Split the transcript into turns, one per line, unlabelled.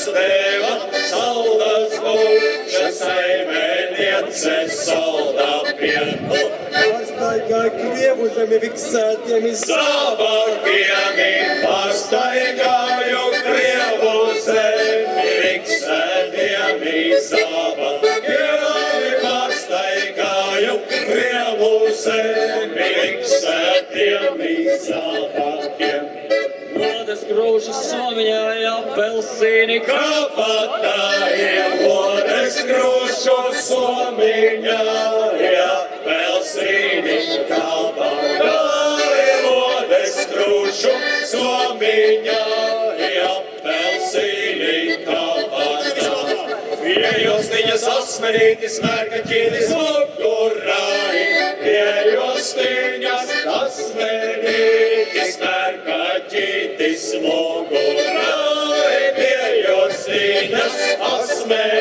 mums deva, saldas būša saimēniece, salda pienu.
Pārstaigāja Krievu zemi fiksētiem
Zābakiem pārstaigāju Krievu zemi fiksētiem zābakiem pārstaigāju Krievu zemi fiksētiem zābakiem.
Vodes krūšas Somijai apelsīni
Kapatājiem vodes krūšu Somijai apelsīni kapatājiem vodes krūšu Somijai apelsīni kapatājiem. Iejostiņas asmenītis mērka ķītis mugurai, iejostiņas asmenītis mērka ķītis mugurai, iejostiņas asmenītis